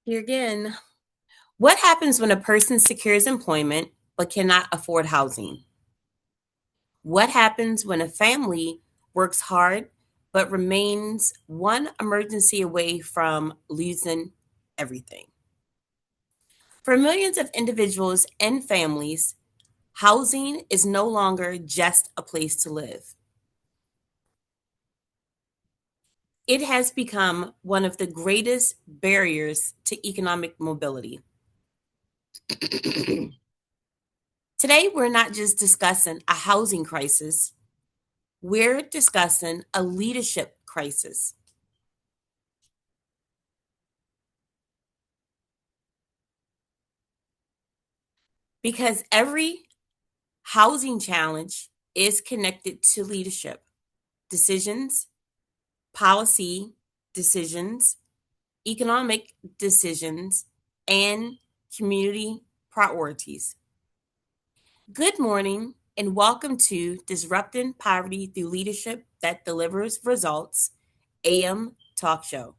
Here again. What happens when a person secures employment but cannot afford housing? What happens when a family works hard but remains one emergency away from losing everything? For millions of individuals and families, housing is no longer just a place to live. It has become one of the greatest barriers to economic mobility. Today, we're not just discussing a housing crisis, we're discussing a leadership crisis. Because every housing challenge is connected to leadership decisions, policy decisions, economic decisions, and community priorities. Good morning, and welcome to Disrupting Poverty Through Leadership That Delivers Results AM Talk Show.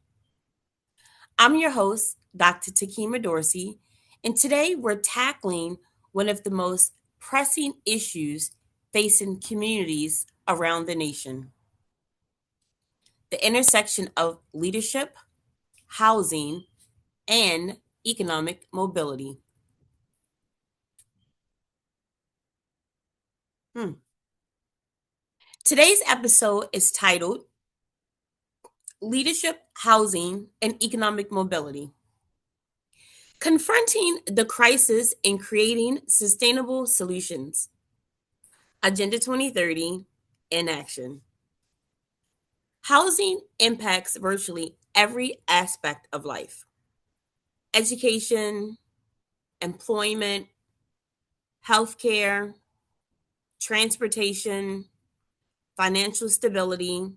I'm your host, Dr. Tekemia Dorsey, and today we're tackling one of the most pressing issues facing communities around the nation: the intersection of leadership, housing, and economic mobility. Hmm. Today's episode is titled Leadership, Housing, and Economic Mobility: Confronting the Crisis and Creating Sustainable Solutions. Agenda 2030 in action. Housing impacts virtually every aspect of life: education, employment, healthcare, transportation, financial stability,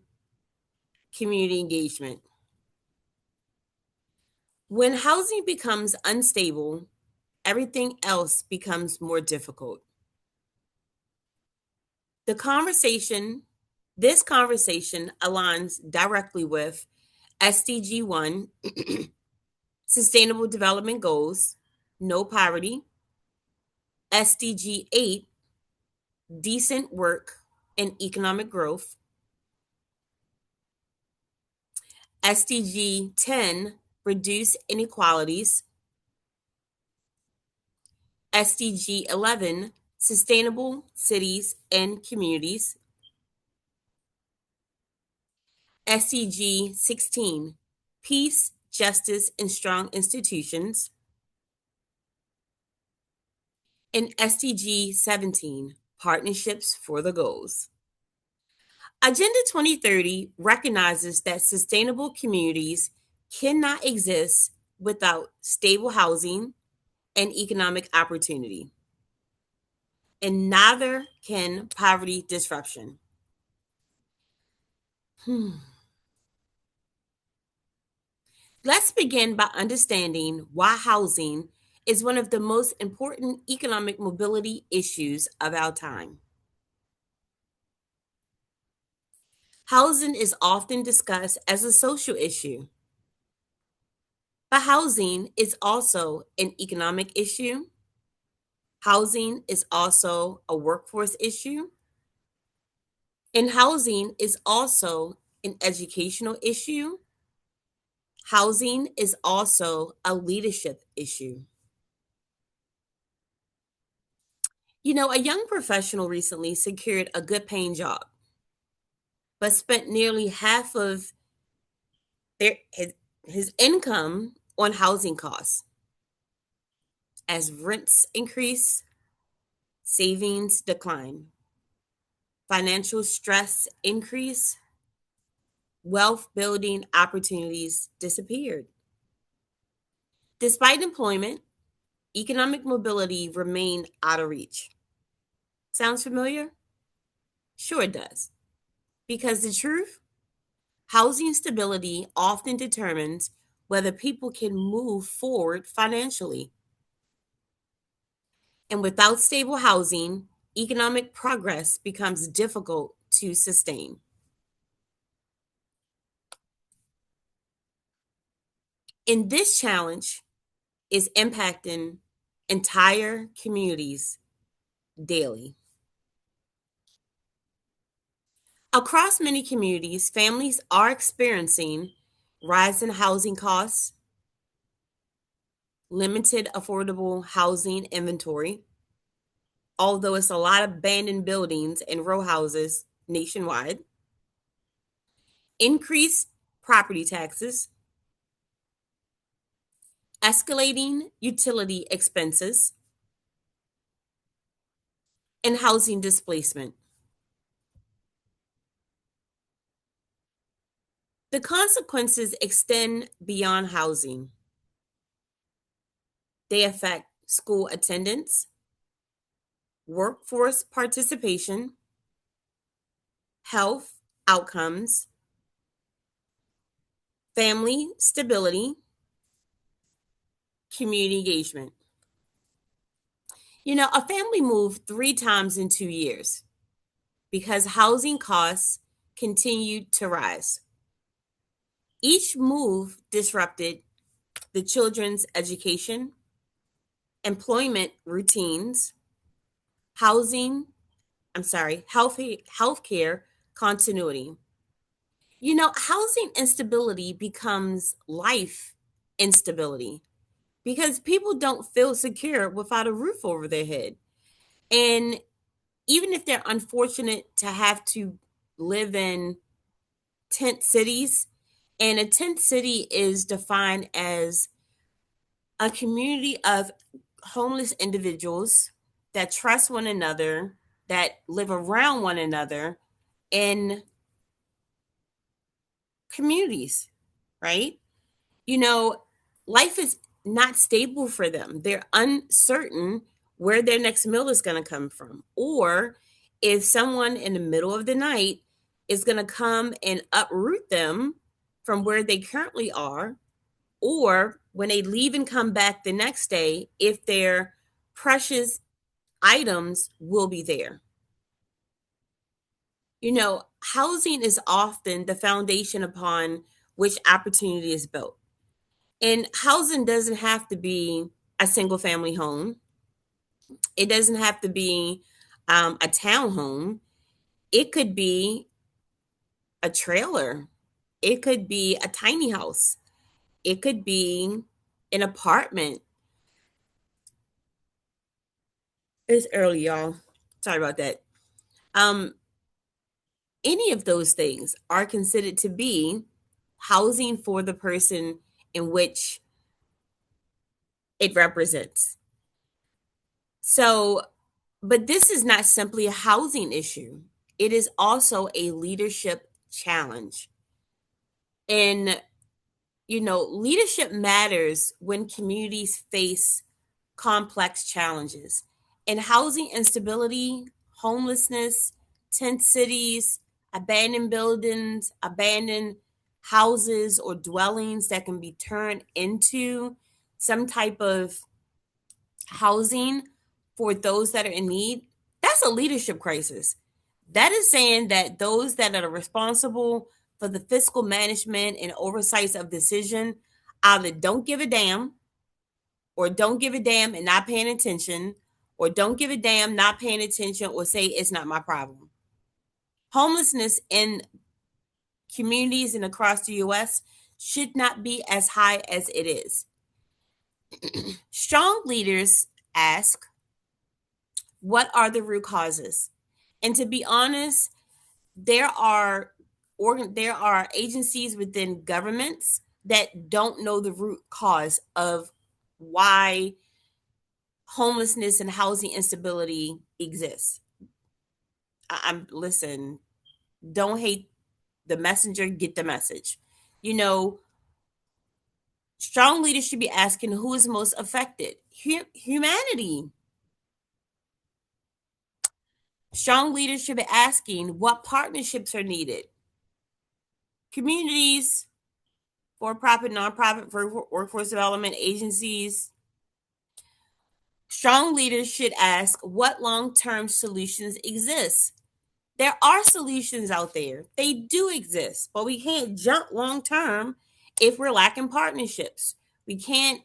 community engagement. When housing becomes unstable, everything else becomes more difficult. The conversation, this conversation aligns directly with SDG 1, Sustainable Development Goals, no poverty; SDG 8, decent work and economic growth; SDG 10, reduce inequalities; SDG 11, sustainable cities and communities; SDG 16, peace, justice, and strong institutions; and SDG 17, partnerships for the goals. Agenda 2030 recognizes that sustainable communities cannot exist without stable housing and economic opportunity, and neither can poverty disruption. Let's begin by understanding why housing is one of the most important economic mobility issues of our time. Housing is often discussed as a social issue, but housing is also an economic issue. Housing is also a workforce issue, and housing is also an educational issue. Housing is also a leadership issue. A young professional recently secured a good paying job, but spent nearly half of their his income on housing costs. As rents increase, savings decline, financial stress increase, wealth building opportunities disappeared. Despite employment, economic mobility remained out of reach. Sounds familiar? Sure it does. Because the truth, housing stability often determines whether people can move forward financially. And without stable housing, economic progress becomes difficult to sustain. And this challenge is impacting entire communities daily. Across many communities, families are experiencing rising housing costs, limited affordable housing inventory, although it's a lot of abandoned buildings and row houses nationwide, increased property taxes, escalating utility expenses, and housing displacement. The consequences extend beyond housing. They affect school attendance, workforce participation, health outcomes, family stability, community engagement. A family moved 3 times in 2 years because housing costs continued to rise. Each move disrupted the children's education, employment routines, housing, healthcare continuity. Housing instability becomes life instability because people don't feel secure without a roof over their head. And even if they're unfortunate to have to live in tent cities, and a tent city is defined as a community of homeless individuals that trust one another, that live around one another in communities, right? you know, Life is not stable for them. They're uncertain where their next meal is going to come from, or if someone in the middle of the night is going to come and uproot them from where they currently are, or when they leave and come back the next day, if their precious items will be there. Housing is often the foundation upon which opportunity is built. And housing doesn't have to be a single family home. It doesn't have to be a townhome. It could be a trailer. It could be a tiny house. It could be an apartment. It's early, y'all. Sorry about that. Um, any of those things are considered to be housing for the person in which it represents. So, but this is not simply a housing issue, it is also a leadership challenge. And, leadership matters when communities face complex challenges. And housing instability, homelessness, tent cities, abandoned buildings, abandoned houses or dwellings that can be turned into some type of housing for those that are in need, that's a leadership crisis. That is saying that those that are responsible for the fiscal management and oversight of decision either don't give a damn, or don't give a damn and not paying attention, or don't give a damn, not paying attention, or say it's not my problem. Homelessness in communities and across the US should not be as high as it is. Strong leaders ask, what are the root causes? And to be honest, there are there are agencies within governments that don't know the root cause of why homelessness and housing instability exists. I'm listen, don't hate the messenger, get the message. You know, Strong leaders should be asking who is most affected. Humanity. Strong leaders should be asking what partnerships are needed. Communities, for profit, nonprofit, workforce development agencies. Strong leaders should ask what long term solutions exist. There are solutions out there, they do exist, but we can't jump long term if we're lacking partnerships. We can't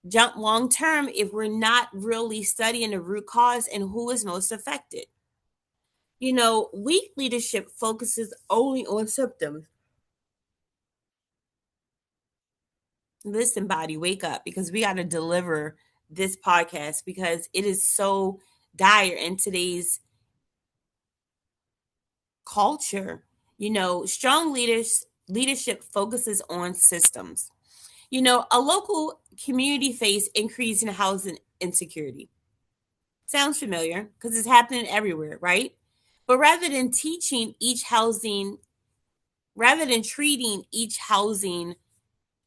jump long term if we're not really studying the root cause and who is most affected. Weak leadership focuses only on symptoms. Listen, body, wake up, because we got to deliver this podcast because it is so dire in today's culture. Strong leadership focuses on systems. A local community face increase in housing insecurity. Sounds familiar because it's happening everywhere, right? But rather than treating each housing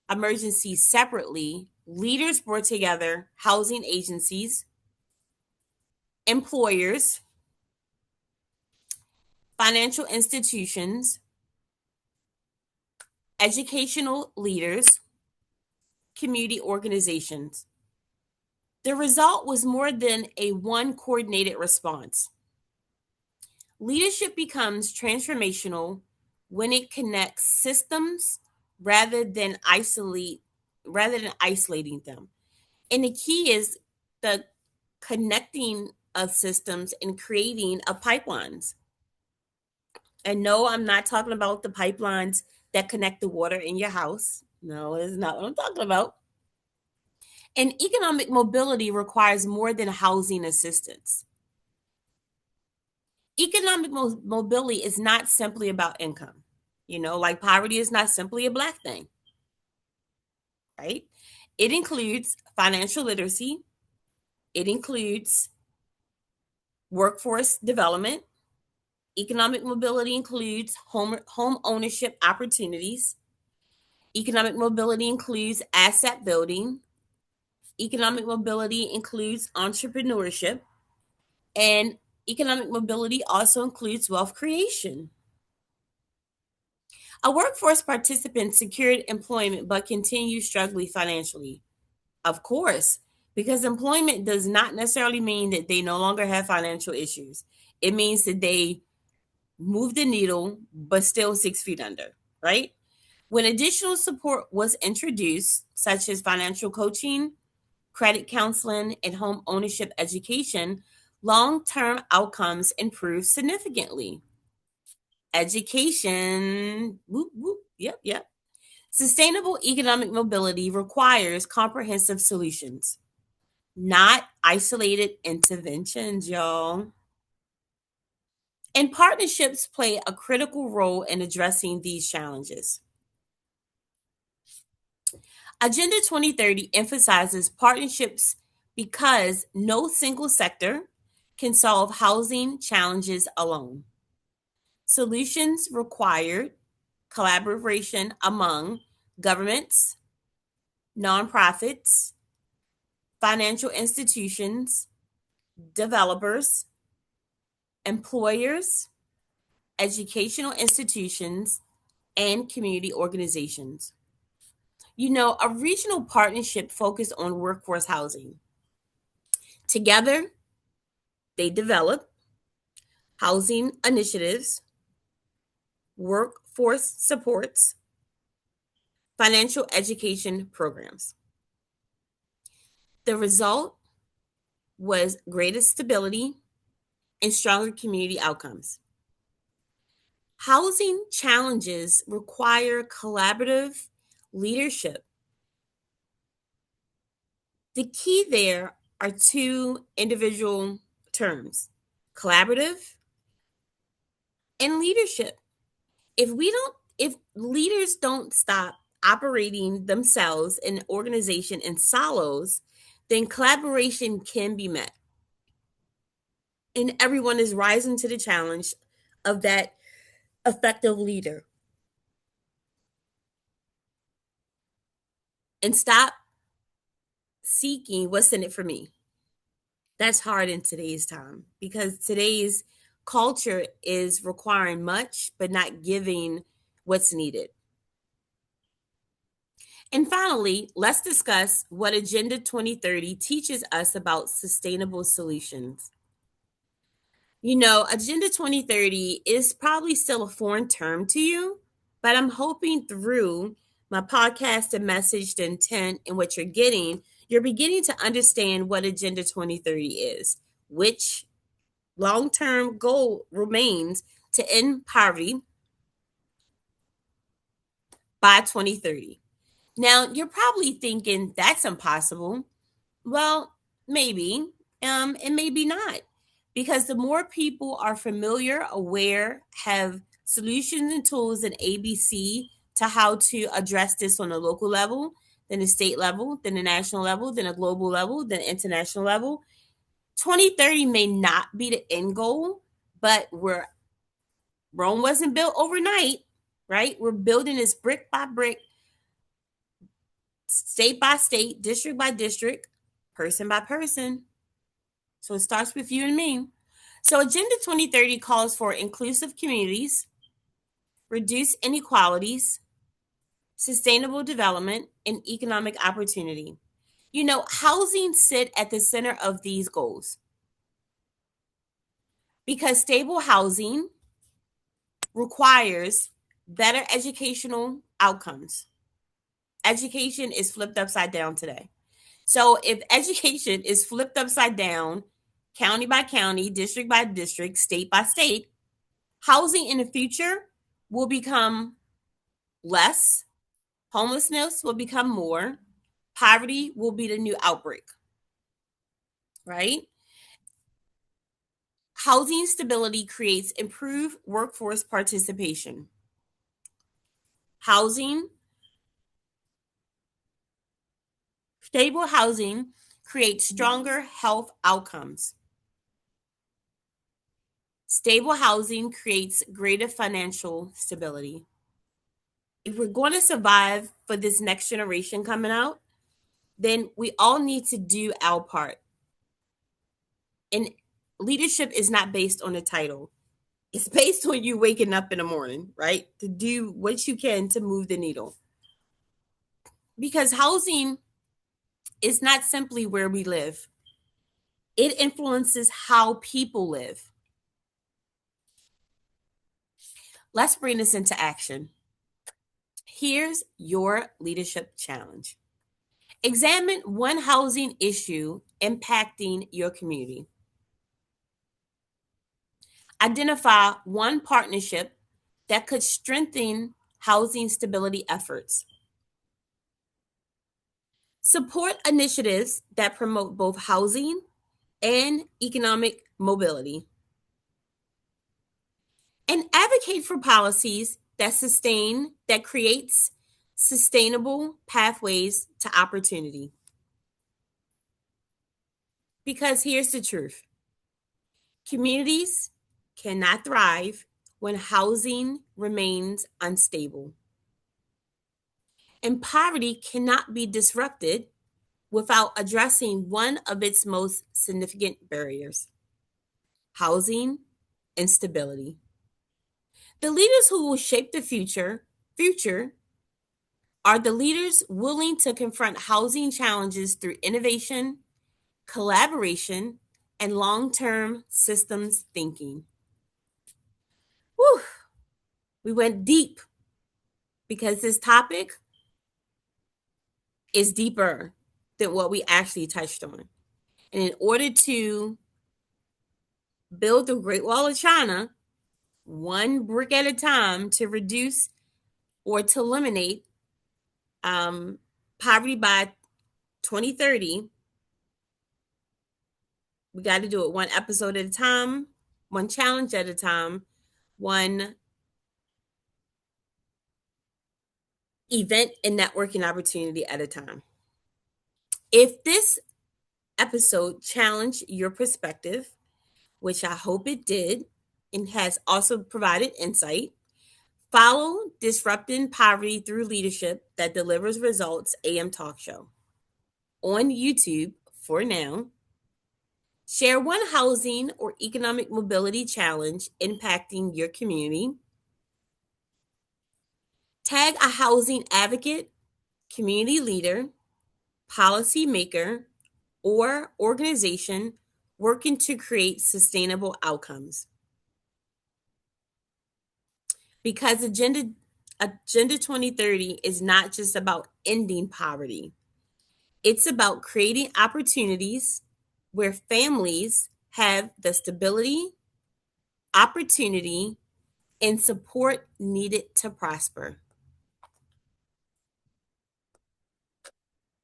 emergency separately, leaders brought together housing agencies, employers, financial institutions, educational leaders, community organizations. The result was more than a one coordinated response. Leadership becomes transformational when it connects systems rather than isolating them. And the key is the connecting of systems and creating of pipelines. And no, I'm not talking about the pipelines that connect the water in your house. No, it's not what I'm talking about. And economic mobility requires more than housing assistance. Economic mobility is not simply about income. Like poverty is not simply a Black thing, right? It includes financial literacy, it includes workforce development. Economic mobility includes home ownership opportunities. Economic mobility includes asset building. Economic mobility includes entrepreneurship. And economic mobility also includes wealth creation. A workforce participant secured employment but continues struggling financially. Of course, because employment does not necessarily mean that they no longer have financial issues. It means that they move the needle but still 6 feet under, right? When additional support was introduced, such as financial coaching, credit counseling, and home ownership education, long term outcomes improved significantly. Education, whoop, whoop, yep, yep. Sustainable economic mobility requires comprehensive solutions, not isolated interventions, y'all. And partnerships play a critical role in addressing these challenges. Agenda 2030 emphasizes partnerships because no single sector can solve housing challenges alone. Solutions require collaboration among governments, nonprofits, financial institutions, developers, employers, educational institutions, and community organizations. A regional partnership focused on workforce housing. Together, they develop housing initiatives, workforce supports, financial education programs. The result was greater stability and stronger community outcomes. Housing challenges require collaborative leadership. The key there are two individual terms: collaborative and leadership. If leaders don't stop operating themselves in organization in silos, then collaboration can be met. And everyone is rising to the challenge of that effective leader. And stop seeking what's in it for me. That's hard in today's time because today's culture is requiring much but not giving what's needed. And finally, let's discuss what Agenda 2030 teaches us about sustainable solutions. Agenda 2030 is probably still a foreign term to you, but I'm hoping through my podcast and message, the intent, and what you're getting, you're beginning to understand what Agenda 2030 is, which long-term goal remains to end poverty by 2030. Now, you're probably thinking that's impossible. Well, maybe, and maybe not. Because the more people are familiar, aware, have solutions and tools and ABC to how to address this on a local level, then a state level, then a national level, then a global level, then international level. 2030 may not be the end goal, but Rome wasn't built overnight, right? We're building this brick by brick, state by state, district by district, person by person. So it starts with you and me. So Agenda 2030 calls for inclusive communities, reduce inequalities, sustainable development, and economic opportunity. You know, housing sit at the center of these goals because stable housing requires better educational outcomes. Education is flipped upside down today. So if education is flipped upside down, county by county, district by district, state by state, housing in the future will become less, homelessness will become more, poverty will be the new outbreak, right? Housing stability creates improved workforce participation. Housing, stable housing creates stronger health outcomes. Stable housing creates greater financial stability. If we're going to survive for this next generation coming out, then we all need to do our part. And leadership is not based on a title. It's based on you waking up in the morning, right? To do what you can to move the needle. Because housing is not simply where we live. It influences how people live. Let's bring this into action. Here's your leadership challenge. Examine one housing issue impacting your community. Identify one partnership that could strengthen housing stability efforts. Support initiatives that promote both housing and economic mobility. And advocate for policies that creates sustainable pathways to opportunity. Because here's the truth. Communities cannot thrive when housing remains unstable. And poverty cannot be disrupted without addressing one of its most significant barriers: housing and stability. The leaders who will shape the future are the leaders willing to confront housing challenges through innovation, collaboration, and long-term systems thinking. Whew, we went deep because this topic is deeper than what we actually touched on. And in order to build the Great Wall of China, one brick at a time to reduce or to eliminate poverty by 2030, we got to do it one episode at a time, one challenge at a time, one event and networking opportunity at a time. If this episode challenged your perspective, which I hope it did, and has also provided insight, follow Disrupting Poverty Through Leadership That Delivers Results AM Talk Show on YouTube for now. Share one housing or economic mobility challenge impacting your community. Tag a housing advocate, community leader, policymaker, or organization working to create sustainable outcomes. Because Agenda 2030 is not just about ending poverty, it's about creating opportunities where families have the stability, opportunity, and support needed to prosper.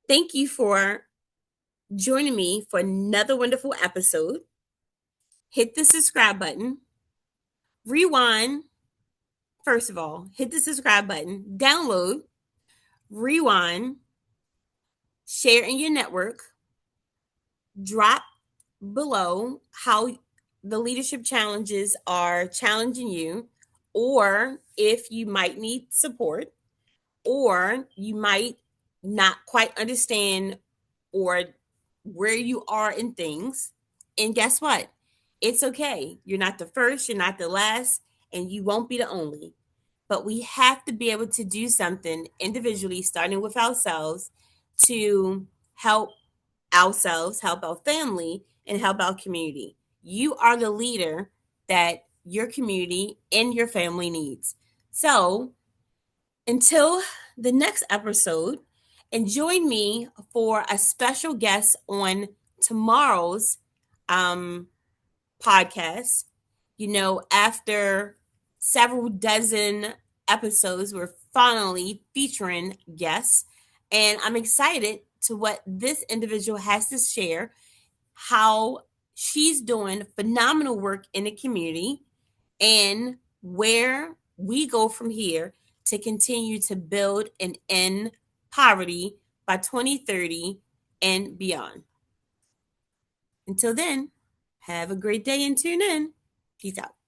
Thank you for joining me for another wonderful episode. Hit the subscribe button, rewind. First of all, hit the subscribe button, download, rewind, share in your network, drop below how the leadership challenges are challenging you, or if you might need support, or you might not quite understand or where you are in things. And guess what? It's okay. You're not the first, you're not the last, and you won't be the only. But we have to be able to do something individually, starting with ourselves, to help ourselves, help our family, and help our community. You are the leader that your community and your family needs. So until the next episode, and join me for a special guest on tomorrow's um, podcast. After several dozen episodes, we're finally featuring guests, and I'm excited to what this individual has to share, how she's doing phenomenal work in the community, and where we go from here to continue to build and end poverty by 2030 and beyond. Until then, have a great day and tune in. Peace out.